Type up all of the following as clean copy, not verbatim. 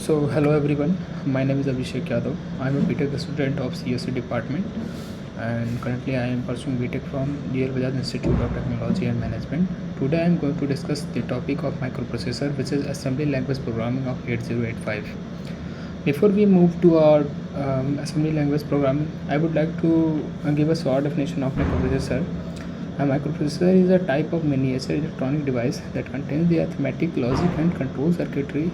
So hello everyone, my name is Abhishek Yadav. I am a BTech student of CSC department and currently I am pursuing BTech from GL Bajaj Institute of Technology and Management. Today I am going to discuss the topic of microprocessor, which is assembly language programming of 8085. Before we move to our assembly language programming, I would like to give a short definition of microprocessor. A microprocessor is a type of miniature electronic device that contains the arithmetic, logic, and control circuitry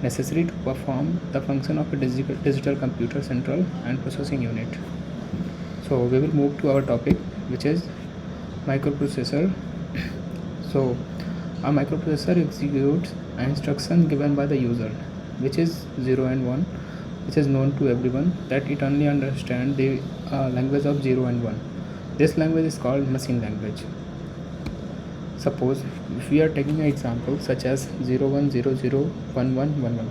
necessary to perform the function of a digital computer central and processing unit. So we will move to our topic, which is microprocessor. So a microprocessor executes an instruction given by the user, which is 0 and 1, which is known to everyone that it only understands the language of 0 and 1. This language is called machine language. Suppose if we are taking an example such as 01001111,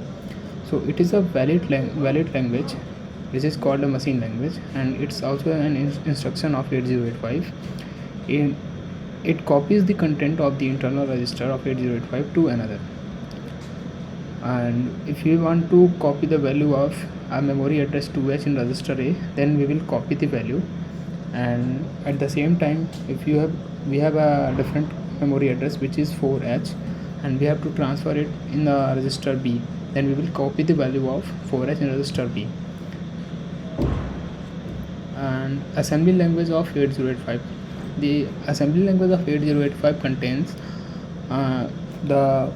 so it is a valid language which is called a machine language, and it's also an instruction of 8085. It copies the content of the internal register of 8085 to another, and if we want to copy the value of a memory address 2h in register A, then we will copy the value, and at the same time if we have a different memory address which is 4h and we have to transfer it in the register B, then we will copy the value of 4h in register B. And assembly language of 8085. The assembly language of 8085 contains the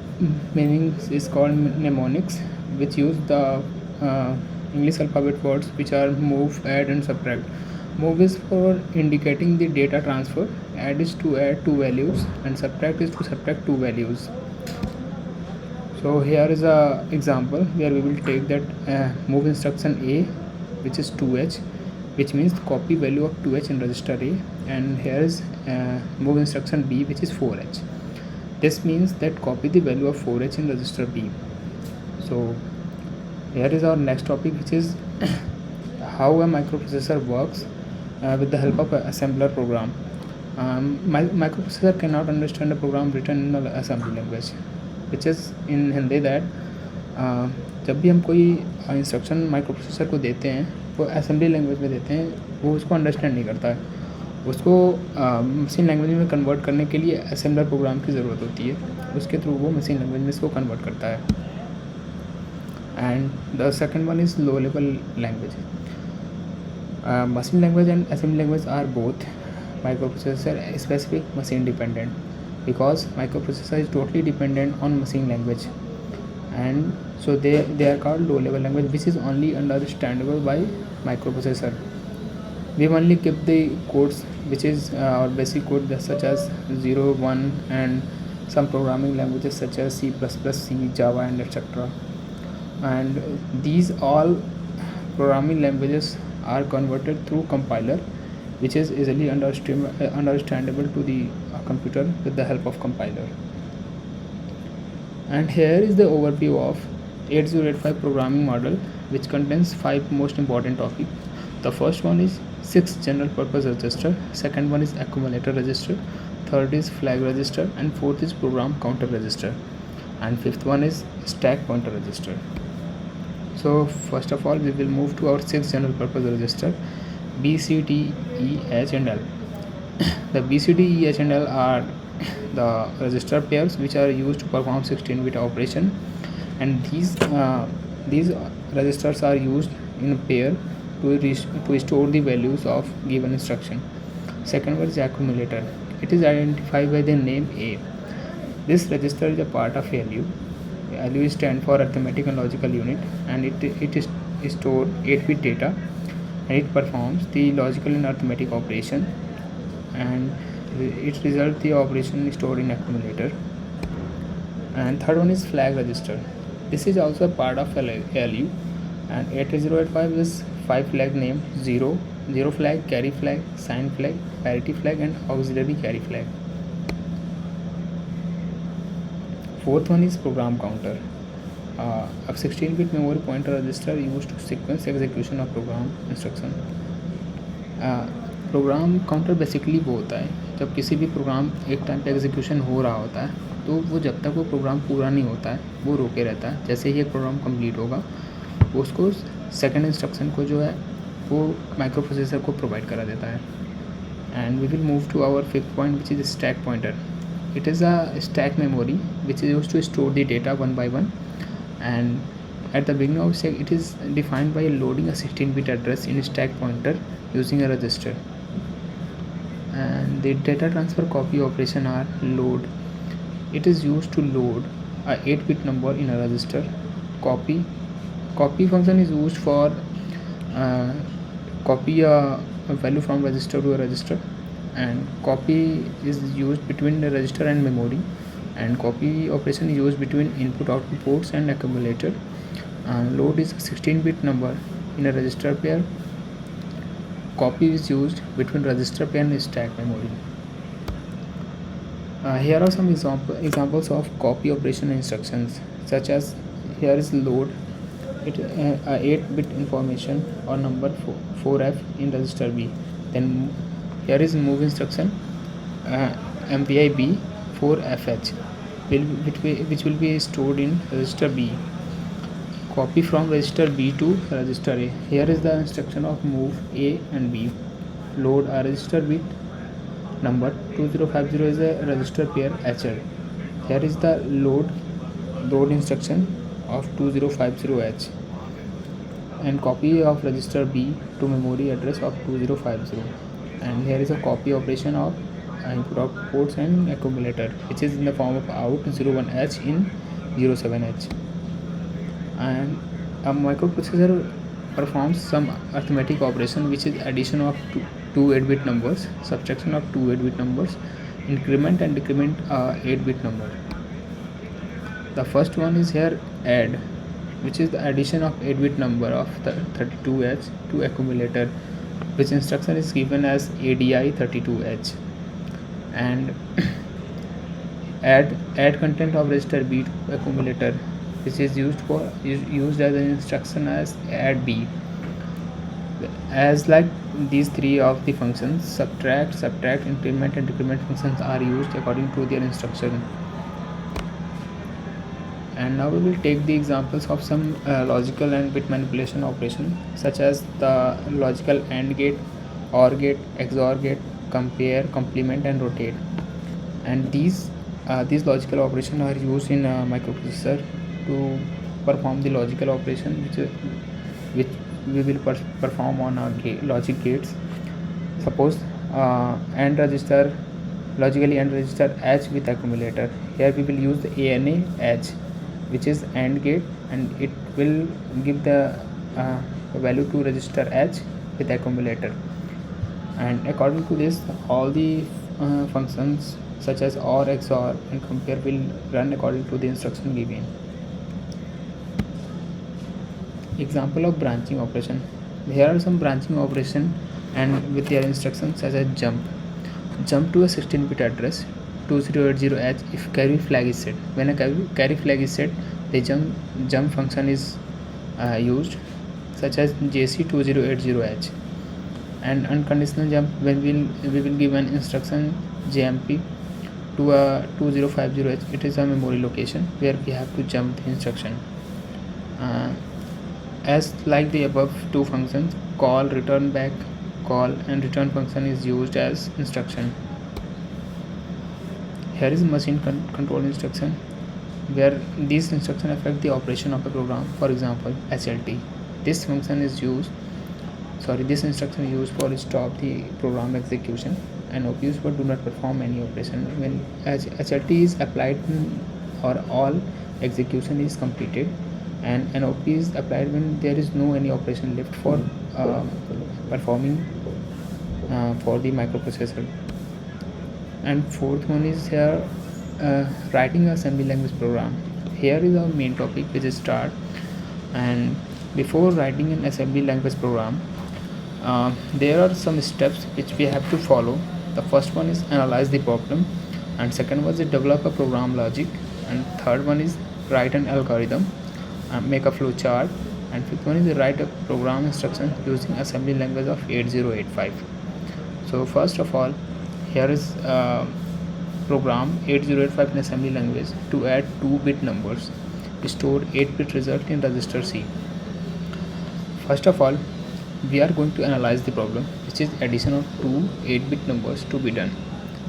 meanings is called mnemonics, which use the English alphabet words which are move, add, and subtract. Move is for indicating the data transfer, add is to add two values, and subtract is to subtract two values. So here is a example where we will take that move instruction A, which is 2h, which means copy value of 2h in register A, and here is move instruction B, which is 4h. This means that copy the value of 4h in register B. So here is our next topic, which is how a microprocessor works with the help of an assembler program. Microprocessor cannot understand a program written in the assembly language, which is in Hindi that जब भी हम कोई instruction microprocessor को देते हैं वो assembly language में देते हैं, वो उसको अंडरस्टैंड नहीं करता है. उसको मशीन लैंग्वेज में कन्वर्ट करने के लिए असेंबलर प्रोग्राम की ज़रूरत होती है, उसके थ्रू वो मशीन लैंग्वेज में इसको कन्वर्ट करता है. And the second one is low level language. Machine language and assembly language are both microprocessor specific machine dependent, because microprocessor is totally dependent on machine language, and so they are called low level language, which is only understandable by microprocessor. We only keep the codes which is our basic code such as 0, 1, and some programming languages such as C++, C, Java, and etc. And these all programming languages are converted through compiler, which is easily understandable to the computer with the help of compiler. And here is the overview of 8085 programming model, which contains 5 most important topics. The first one is 6 general purpose register, second one is accumulator register, third is flag register, and fourth is program counter register, and fifth one is stack pointer register. So first of all we will move to our 6 general purpose register, B, C, D, E, H, and L. The B, C, D, E, H, and L are the register pairs which are used to perform 16-bit operation, and these registers are used in a pair to store the values of given instruction. Second one is accumulator. It is identified by the name A. This register is a part of ALU. ALU stands for arithmetic and logical unit, and it is stored 8-bit data, and it performs the logical and arithmetic operation, and it results the operation stored in accumulator. And third one is flag register. This is also a part of ALU, and 8085 is 5 flag name: 0 flag, carry flag, sign flag, parity flag, and auxiliary carry flag. Fourth one is program counter. A 16-bit memory pointer register used to sequence execution of program instruction. Program counter basically वो होता है जब किसी भी programme एक time पे execution हो रहा होता है तो वो जब तक वो प्रोग्राम पूरा नहीं होता है वो रोके रहता है। जैसे ही एक प्रोग्राम कंप्लीट होगा उसको सेकंड इंस्ट्रक्शन को जो है वो माइक्रो प्रोसेसर को प्रोवाइड करा देता है। And we will move to our fifth point which is stack pointer. It is a stack memory which is used to store the data one by one, and at the beginning of stack it is defined by loading a 16-bit address in stack pointer using a register. And the data transfer copy operation are load. It is used to load a 8-bit number in a register. Copy function is used for copy a value from register to a register, and copy is used between the register and memory, and copy operation is used between input output ports and accumulator. Load is a 16-bit number in a register pair. Copy is used between register pair and stack memory. Here are some examples of copy operation instructions, such as here is load. It 8-bit information or number 4F in register B. Then here is move instruction, MPI B 4FH, which will be stored in register B. Copy from register B to register A. Here is the instruction of move A and B. Load a register bit number 2050 is a register pair HL. Here is the load instruction of 2050H, and copy of register B to memory address of 2050. And here is a copy operation of input output ports and accumulator, which is in the form of out 01H in 07H. And a microprocessor performs some arithmetic operation, which is addition of two 8-bit numbers, subtraction of two 8-bit numbers, increment and decrement 8-bit number. The first one is here add, which is the addition of 8-bit number of 32H to accumulator, which instruction is given as ADI 32H. And add content of register B to accumulator, which is used as an instruction as add B. As like these three of the functions, subtract, increment and decrement functions are used according to their instruction. And now we will take the examples of some logical and bit manipulation operation, such as the logical AND gate, OR gate, XOR gate, compare, complement and rotate. And these logical operations are used in a microprocessor to perform the logical operation which we will perform on our logic gates. Suppose AND register, logically AND register H with accumulator. Here we will use the ANA H, which is AND gate, and it will give the value to register H with accumulator. And according to this, all the functions such as OR, XOR and compare will run according to the instruction given. Example of branching operation. Here are some branching operation and with their instructions, such as jump to a 16-bit address 2080H if carry flag is set. When a carry flag is set, the jump function is used, such as JC 2080H. And unconditional jump, when we will give an instruction JMP to a 2050H, it is a memory location where we have to jump the instruction. As like the above two functions, call, return back, call and return function is used as instruction. Here is machine control instruction, where these instructions affect the operation of a program. For example, HLT. This instruction is used for stop the program execution, and OPUs but do not perform any operation. When HLT is applied or all execution is completed, and an OP is applied when there is no any operation left for performing for the microprocessor. And fourth one is here writing assembly language program. Here is our main topic, which is start. And before writing an assembly language program, there are some steps which we have to follow. The first one is analyze the problem, and second was develop a program logic, and third one is write an algorithm, make a flow chart, and fifth one is write a program instruction using assembly language of 8085. So first of all, here is program 8085 in assembly language to add 2-bit numbers, store 8-bit result in register C. First of all, we are going to analyze the problem, which is addition of two 8-bit numbers to be done.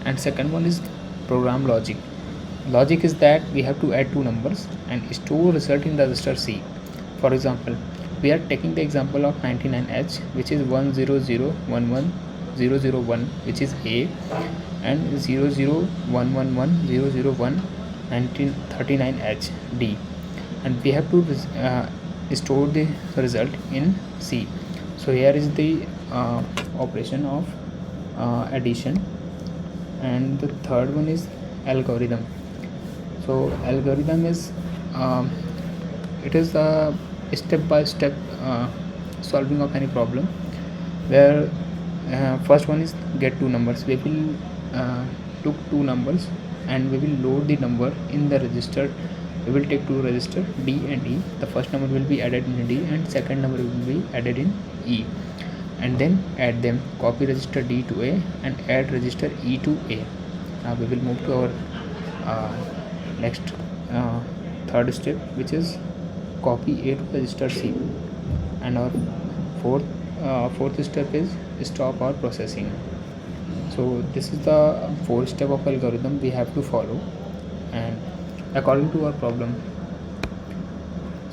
And second one is program logic. Logic is that we have to add two numbers and store result in register C. For example, we are taking the example of 99H, which is 100110001, which is A, and 001110001 1939H D, and we have to store the result in C. So here is the operation of addition. And the third one is algorithm. So algorithm is it is a step-by-step solving of any problem, where first one is get two numbers. We will took two numbers and we will load the number in the register. We will take two register D and E. The first number will be added in D and second number will be added in E, and then add them. Copy register D to A and add register E to A. Now we will move to our next third step, which is copy A to register C, and our fourth step is stop our processing. So this is the fourth step of algorithm we have to follow, and according to our problem.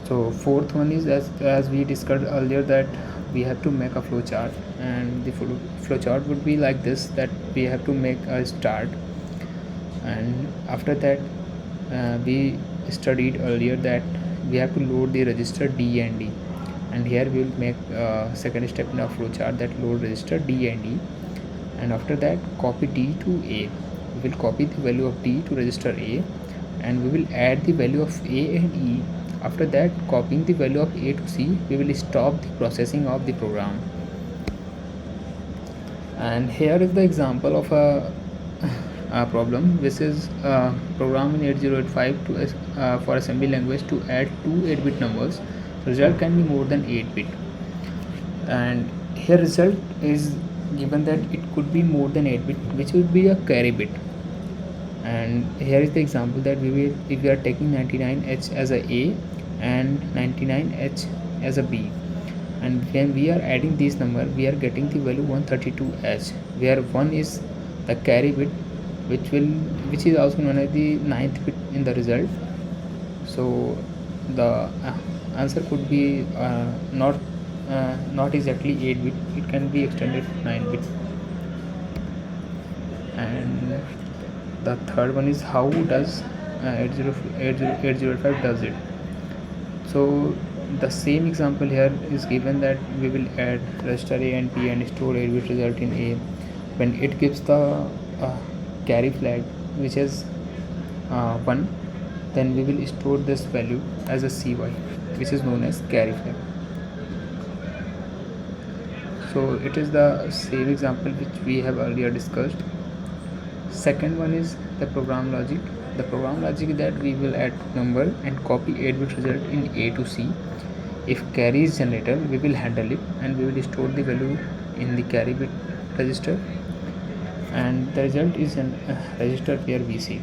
So fourth one is, as we discussed earlier, that we have to make a flow chart, and the flow chart would be like this: that we have to make a start, and after that we studied earlier that we have to load the register D and E, and here we will make second step in our flow chart, that load register D and E, and after that copy D to A. We will copy the value of D to register A, and we will add the value of A and E. After that, copying the value of A to C, we will stop the processing of the program. And here is the example of a problem. This is a program in 8085 to for assembly language to add two 8-bit numbers. Result can be more than 8-bit, and here result is given that it could be more than 8-bit, which would be a carry bit. And here is the example that if we are taking 99H as a A and 99H as a B, and when we are adding these number, we are getting the value 132H, where 1 is the carry bit, which is also known as the 9th bit in the result. So the answer could be not exactly 8-bit, it can be extended to 9-bit. And the third one is how does 8085 does it. So the same example here is given, that we will add register A and B and store 8-bit result in A. When it gives the carry flag, which is 1, then we will store this value as a CY, which is known as carry flag. So it is the same example which we have earlier discussed. Second one is the program logic. The program logic is that we will add number and copy 8-bit result in A to C. If carry is generated, we will handle it and we will store the value in the carry bit register, and the result is in register where we see.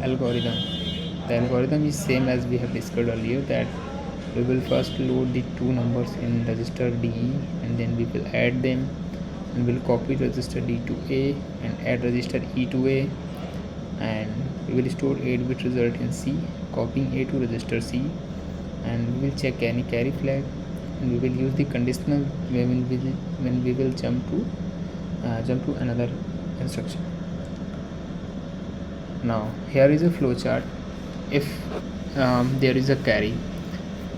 Algorithm. The algorithm is same as we have discussed earlier, that we will first load the two numbers in register D, and then we will add them, and we'll copy register D to A and add register E to A, and we will store 8-bit result in C, copying A to register C, and we will check any carry flag, and we will use the conditional when we will jump to another instruction. Now here is a flow chart. If there is a carry,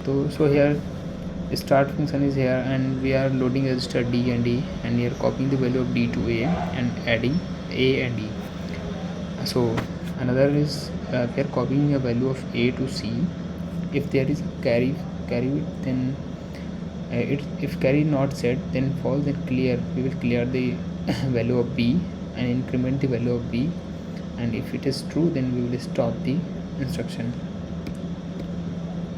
so here start function is here, and we are loading register D and E, and we are copying the value of D to A and adding A and E. So another is we are copying a value of A to C. If there is a carry then if carry not set, then false, then clear. We will clear the value of B and increment the value of B, and if it is true, then we will stop the instruction.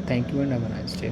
Thank you and have a nice day.